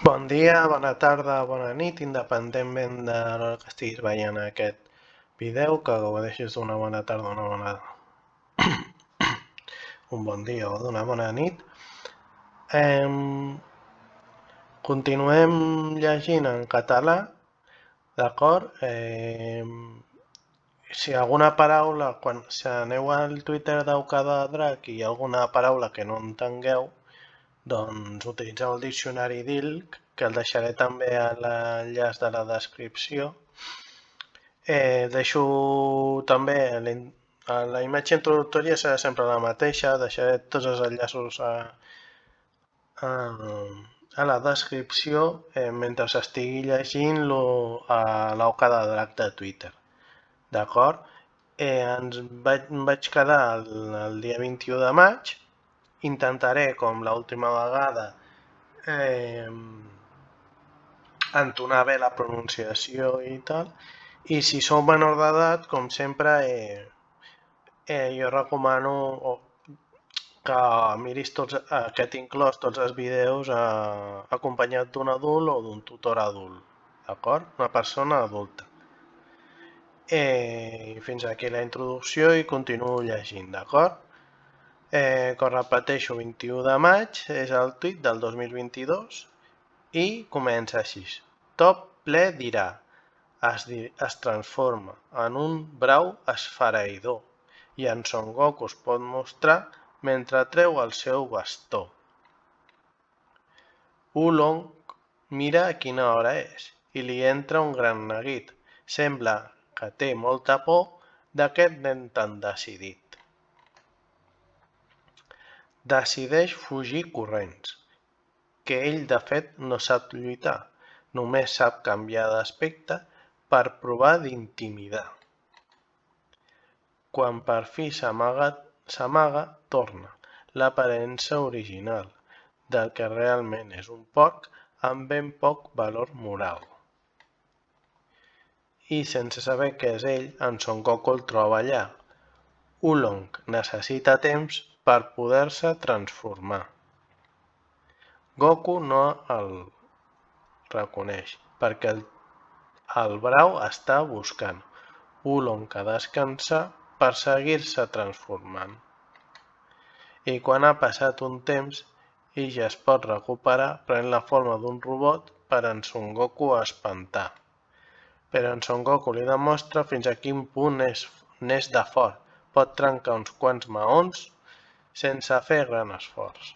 Bon dia, bona tarda, bona nit, independentment de l'hora que estiguis veient aquest vídeo, que gaudeixis d'una bona tarda, un bon dia o d'una bona nit. Continuem llegint en català, d'acord? Si alguna paraula, si aneu al Twitter d'Eucada Drac i hi ha alguna paraula que no entengueu, doncs utilitzeu el diccionari DILC, que el deixaré també a l'enllaç de la descripció. Deixo també la imatge introductòria serà sempre la mateixa, deixaré tots els enllaços a la descripció mentre estigui llegint a l'Oca de Drac de Twitter. D'acord? Em vaig quedar el dia 21 de maig. Intentaré, com l'última vegada, entonar bé la pronunciació i tal. I si sou menor d'edat, com sempre, jo recomano que miris que inclòs tots els vídeos acompanyat d'un adult o d'un tutor adult, d'acord? Una persona adulta. Fins aquí la introducció i continuo llegint, d'acord? Com repeteixo, 21 de maig és el tuit del 2022 i comença així. Top ple dirà, es transforma en un brau esfereïdor i en Son Goku es pot mostrar mentre treu el seu bastó. Oolong mira a quina hora és i li entra un gran neguit. Sembla que té molta por d'aquest nen tan decidit. Decideix fugir corrents, que ell de fet no sap lluitar, només sap canviar d'aspecte per provar d'intimidar. Quan per fi s'amaga, torna l'aparença original del que realment és un porc amb ben poc valor moral. I sense saber què és ell, en Son Goku el troba allà. Oolong necessita temps per poder-se transformar. Goku no el reconeix perquè el brau està buscant Oolong a descansar per seguir-se transformant. I quan ha passat un temps i ja es pot recuperar, pren la forma d'un robot per en Son Goku espantar. Però en Son Goku li demostra fins a quin punt n'és de fort. Pot trencar uns quants maons sense fer gran esforç.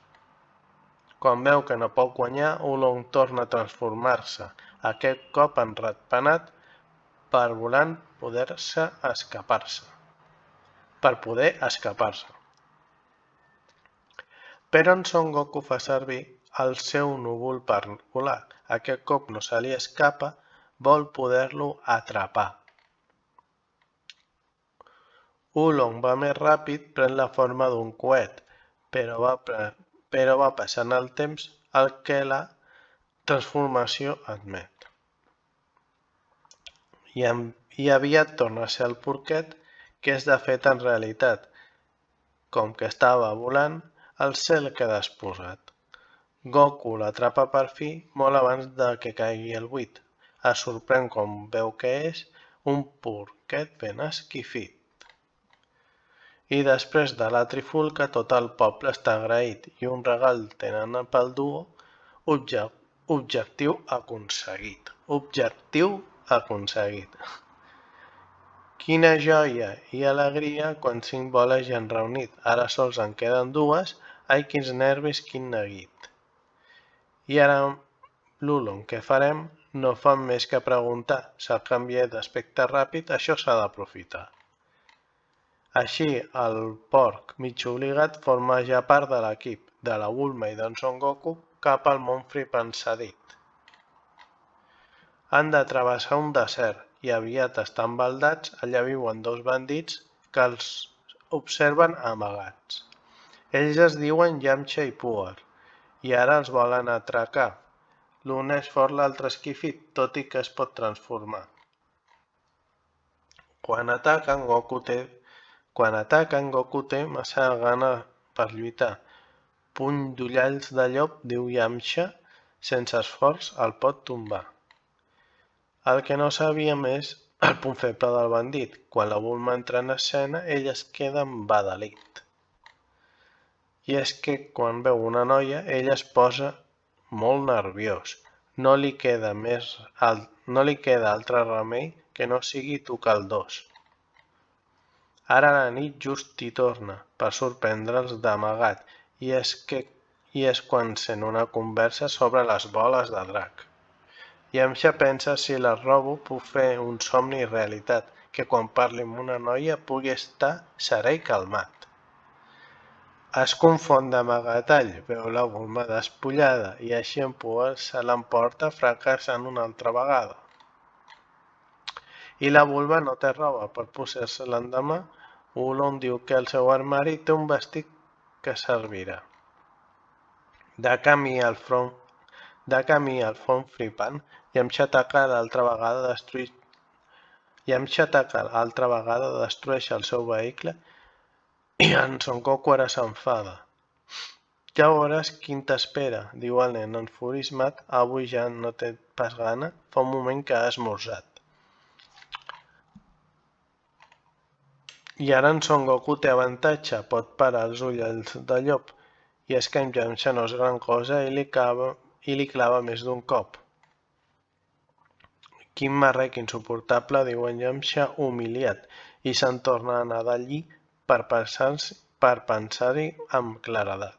Quan veu que no pot guanyar, Oolong torna a transformar-se, aquest cop en ratpenat, per poder escapar-se. Però en Son Goku fa servir el seu núvol per volar. Aquest cop no se li escapa, vol poder-lo atrapar. Oolong va més ràpid, pren la forma d'un coet, però va passant el temps el que la transformació admet. I aviat torna a ser el porquet que és de fet en realitat, com que estava volant, el cel queda exposat. Goku l'atrapa per fi molt abans de que caigui el buit. Es sorprèn quan veu que és un porquet ben esquifit. I després de la trifulca tot el poble està agraït i un regal tenen pel duo. Objectiu aconseguit. Quina joia i alegria quan 5 boles ja han reunit. Ara sols en queden 2. Ai, quins nervis, quin neguit. I ara l'Oolong, què farem? No fan més que preguntar. S'ha canviat d'aspecte ràpid, això s'ha d'aprofitar. Així, el porc mig obligat forma ja part de l'equip de la Bulma i d'en Son Goku cap al món fripansadit. Han de travessar un desert i aviat estan baldats, allà viuen 2 bandits que els observen amagats. Ells es diuen Yamcha i Puar i ara els volen atracar. L'un és fort, l'altre esquifit, tot i que es pot transformar. Quan ataquen, Goku té massa gana per lluitar. Puny d'ullals de llop, diu Yamcha, sense esforç el pot tombar. El que no sabíem és el punt feble del bandit. Quan la Bulma entra en escena, ell es queda embadalit. I és que quan veu una noia, ell es posa molt nerviós. No li queda altre remei que no sigui tocar el dos. Ara la nit just hi torna, per sorprendre'ls d'amagat, i és quan sent una conversa sobre les boles de drac. Yamcha pensa si les robo puc fer un somni realitat, que quan parli amb una noia pugui estar serè i calmat. Es confon d'amagatall, veu la Bulma despullada i així en poder se l'emporta fracassant una altra vegada. I la Bulma no té roba per posar-se l'endemà. Oolong diu que el seu armari té un vestit que servirà. De camí al front Fripan, Yamcha ataca l'altra vegada destrueix el seu vehicle i en Son Goku ara s'enfada. Ja veuràs quin t'espera, diu el nen enfurismat, avui ja no té pas gana, fa un moment que ha esmorzat. I ara en Son Goku té avantatge, pot parar els ulls de llop, i és que en Yamcha no és gran cosa i li clava més d'un cop. Quin marrec insuportable, diu en Yamcha humiliat, i se'n torna a anar d'allí per pensar-hi amb claredat.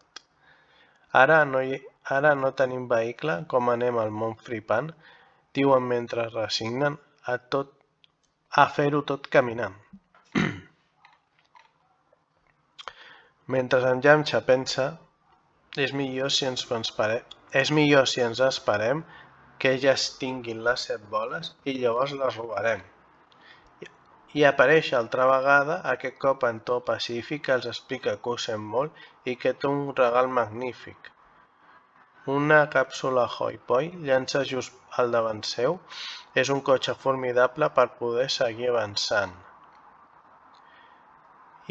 Ara no tenim vehicle, com anem al món Fripan, diuen mentre resignen a fer-ho tot caminant. Mentre en Yamcha pensa, és millor si ens esperem que elles tinguin les 7 boles i llavors les robarem. I apareix altra vegada, aquest cop en to pacífic, els explica que ho sent molt i que té un regal magnífic. Una càpsula Hoi-Poi llança just al davant seu. És un cotxe formidable per poder seguir avançant.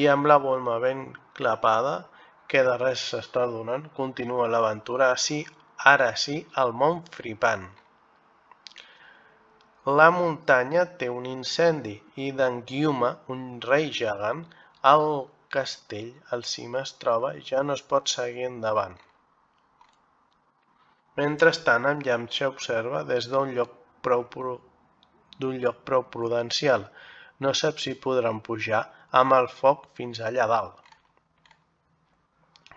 I amb la Bulma ben clapada, que de res s'està donant, continua l'aventura ara sí al món Fripan. La muntanya té un incendi i d'en Gyuma, un rei gegant, al castell al cim es troba i ja no es pot seguir endavant. Mentrestant, en Yamcha observa des d'un lloc prou prudencial. No sap si podran pujar amb el foc fins allà dalt.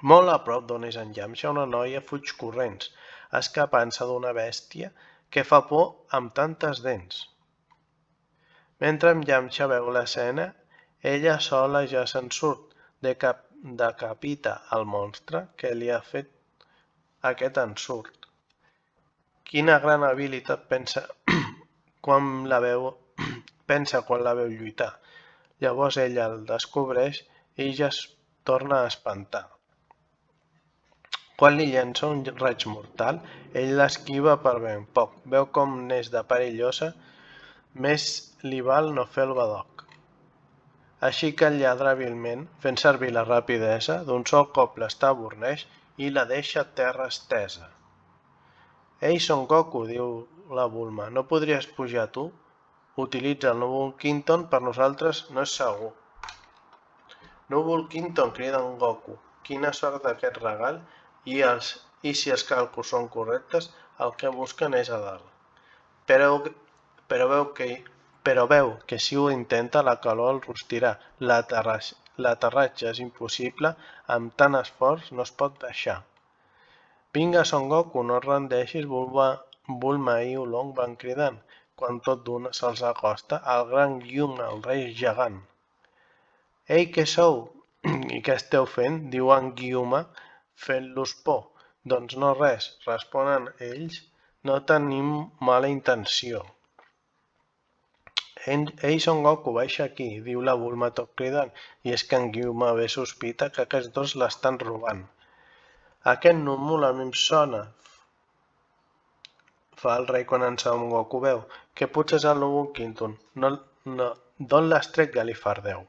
Molt a prop d'on és en Yamcha, una noia fuig corrents, escapant-se d'una bèstia que fa por amb tantes dents. Mentre en Yamcha veu l'escena, ella sola ja se'n surt, decapita el monstre que li ha fet aquest ensurt. Quina gran habilitat pensa quan la veu lluitar. Llavors ella el descobreix i ja es torna a espantar. Quan li llença un raig mortal, ell l'esquiva per ben poc. Veu com n'és de perillosa, més li val no fer el badoc. Així que el lladra hàbilment, fent servir la rapidesa, d'un sol cop l'estaborneix i la deixa a terra estesa. Ei, Son Goku, diu la Bulma, no podries pujar tu? Utilitza el núvol Quinton, per nosaltres no és segur. Núvol Quinton, crida en Goku. Quina sort d'aquest regal, i si els càlculs són correctes, el que busquen és a dalt. Però veu que si ho intenta la calor el rostirà. L'aterratge és impossible, amb tant esforç no es pot deixar. Vinga, Son Goku, no et rendeixis, Bulma i Oolong van cridant, quan tot d'una se'ls acosta el gran Gyuma, el rei gegant. Ei, què sou? I què esteu fent? Diu en Gyuma, fent-los por. Doncs no res, responen ells, no tenim mala intenció. Ei, Son Goku, baixa aquí, diu la Bulma tot cridant, i és que en Gyuma bé sospita que aquests dos l'estan robant. Aquest número a mi em sona, fa el rei quan en Son Goku veu, que potser és el núvol Quinton. D'on l'has tret, Galifardeu?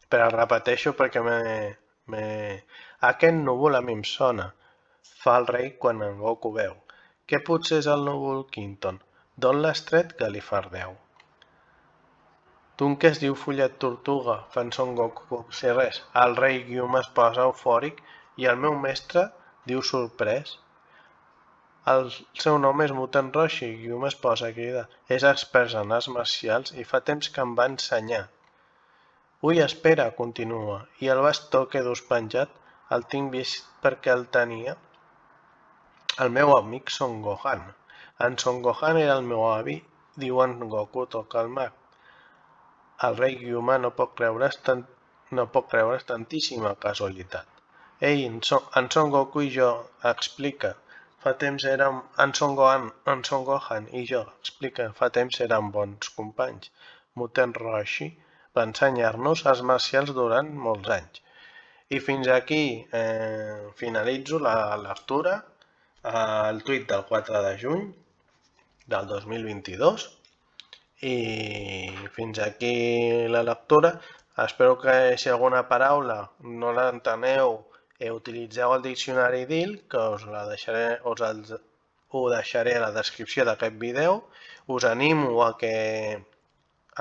Però repeteixo perquè Aquest núvol a mi em sona, fa el rei quan en Goku veu, Què potser és el núvol Quinton? D'on l'has tret, Galifardeu? D'un que es diu Follet Tortuga, fan Son Goku si res. El rei Gyuma es posa eufòric i el meu mestre diu sorprès. El seu nom és Muten Roshi, Gyuma es posa a cridar. És expert en arts marcials i fa temps que em va ensenyar. Ui, espera, continua, i el bastó que dus penjat el tinc vist perquè el tenia el meu amic Son Gohan. En Son Gohan era el meu avi, diu en Goku toca el mag. El rei Gyuma no pot creure's tantíssima casualitat. Ei, en Son Goku i jo, explica. Fa temps érem... En Son Gohan i jo, explica. Fa temps érem bons companys. Muten Roshi va ensenyar-nos arts marcials durant molts anys. I fins aquí finalitzo la lectura, el tuit del 4 de juny del 2022. I fins aquí la lectura. Espero que si alguna paraula no l'enteneu, utilitzeu el diccionari DIL, que ho deixaré a la descripció d'aquest vídeo. Us animo a que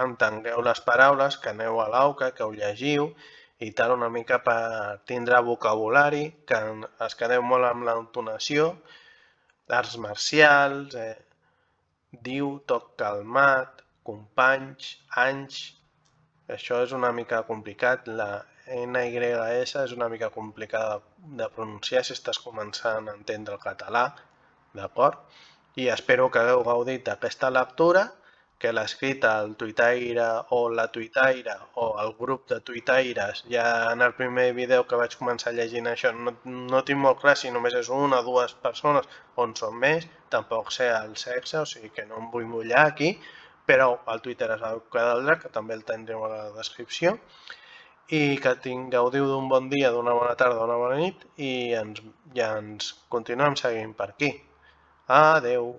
entengueu les paraules, que aneu a l'auca, que ho llegiu i tal, una mica per tindre vocabulari, que es quedeu molt amb l'entonació, arts marcials, diu, toc calmat, companys, anys. Això és una mica complicat, la NYS és una mica complicada de pronunciar si estàs començant a entendre el català, d'acord? I espero que hagueu gaudit d'aquesta lectura, que l'escrita, el tuitaire o la tuitaire o el grup de tuitaires, ja en el primer vídeo que vaig començar llegint això no tinc molt clar si només és una o dues persones o en són més, tampoc sé el sexe, o sigui que no em vull mullar aquí, però el Twitter és el Quadradre, que també el tindreu a la descripció, i que gaudiu d'un bon dia, d'una bona tarda, d'una bona nit, i ens continuem seguint per aquí. Adeu!